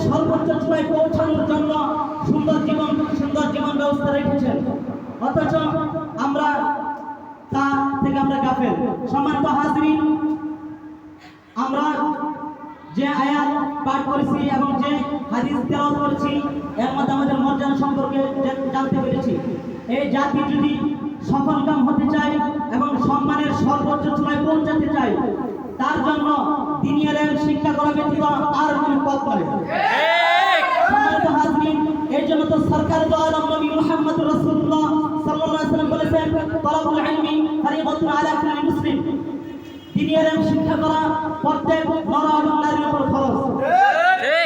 সর্বোচ্চ চূড়ায় পৌঁছানোর জন্য সুন্দর জীবন ব্যবস্থা রেখেছেন, অথচ আমরা তা থেকে আমরা গাফেল। সম্মানিত হাজরিন, আমরা যে আয়াত পাঠ করেছি এবং যে হাদিস তেলাওয়াত করেছি এর মধ্যে আমাদের মর্যাদা সম্পর্কে জানতে পেরেছি। এই জাতি যদি সফলকাম হতে চায় এবং সম্মানের সর্বোচ্চ চূড়ায় পৌঁছাতে চায়, তার জন্য দ্বীনি ইলম শিক্ষা করা ব্যতীত আর কোনো পথ নেই। সম্মানিত হাজরিন, এর জন্য তো সরকার দো আলম নবী মুহাম্মদ রাসূলুল্লাহ সাল্লাল্লাহু আলাইহি ওয়াসাল্লাম বলেছেন, তালাবুল ইলমি ফারিদাতুন আলা কুল্লি মুসলিম। দ্বীনি ইলম শিক্ষা করা প্রত্যেক নর এবং নারীর উপর ফরজ।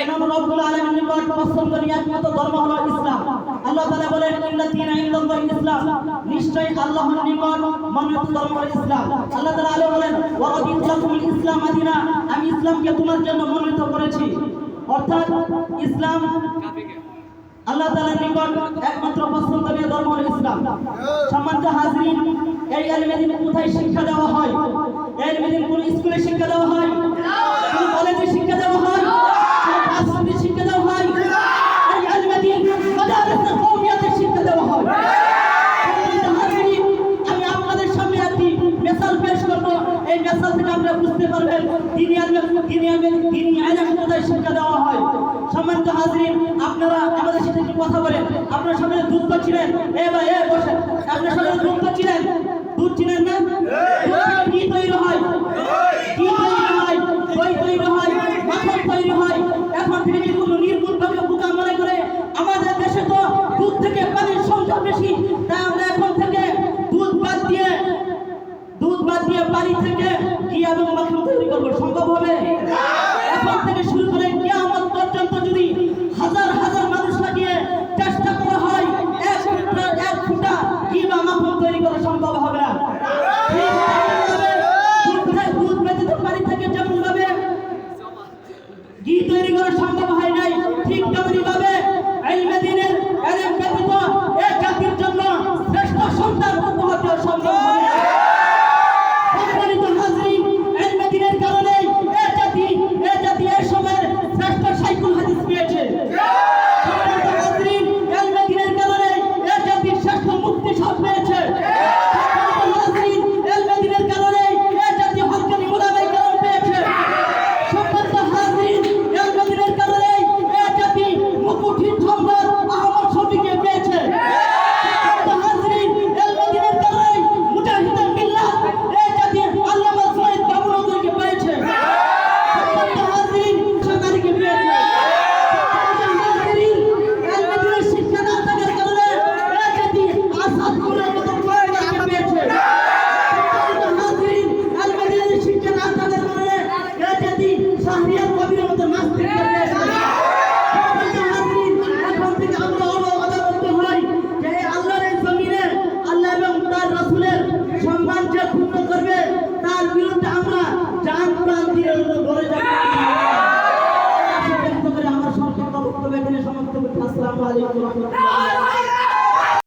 ইমাম রব্বুল আলামিন নিকট পছন্দনীয় একমাত্র ধর্ম হলো ইসলাম। আল্লাহ তাআলা বলেন, ইন্না দীনা ইনদাল্লাহি ইসলাম, নিশ্চয় আল্লাহর নিকট মনোনীত ধর্ম হলো ইসলাম। আল্লাহ তাআলা আরো বলেন, ওয়া রাদিতু লাকুমুল ইসলাম দীনা, আমি ইসলামকে তোমার জন্য মনোনীত করেছি। অর্থাৎ ইসলাম আল্লাহ তাআলার নিকট একমাত্র পছন্দনীয় ধর্ম হলো ইসলাম। সম্মানিত হাজরিন, এই ইলমে দ্বীন কোথায় শিক্ষা দেওয়া হয়? এই ইলমে দ্বীন কোন স্কুলে শিক্ষা দেওয়া হয়? কোন কলেজে শিক্ষা দেওয়া হয়? কোন ভার্সিটিতে শিক্ষা দেওয়া হয়? এই ইলমে দ্বীন মাদ্রাসা কওমিয়াতে শিক্ষা দেওয়া হয়। সম্মানিত হাজরিন, আমি আপনাদের সামনে একটি মিসাল পেশ করব। এই মিসাল থেকে আপনারা বুঝতে পারবেন দ্বীনি ইলম কোথায় শিক্ষা দেওয়া হয়। সম্মানিত হাজরিন, আপনারা আমাদের সাথে একটু কথা বলেন। আপনারা সবাই দুধ পাচ্ছিলেন, বসেন। আপনারা সবাই দুধ পাচ্ছিলেন, দুধ ছিলেন না? কি তৈরি হয়? কি তৈরি হয়? দই তৈরি হয়, মাখন তৈরি হয়। এখন থেকে কি কোনো নির্মূলভাবে বোকা মনে করে আমাদের দেশে তো দুধ থেকে পানির সংখ্যা বেশি, তাই আমরা এখন থেকে দুধ বাদ দিয়ে পানি থেকে ঘি এবং মাখন তৈরি করবো। সম্ভব হবে? এখন থেকে শুরু করে কিয়ামত পর্যন্ত যদি হাজার হাজার মানুষ লাগিয়ে চেষ্টা করা হয়, এক ফুটা ঘি বা মাখন তৈরি করা সম্ভব হবে না। দুধ ব্যতীত পানি থেকে যেমন ভাবে ঘি তৈরি করা সম্ভব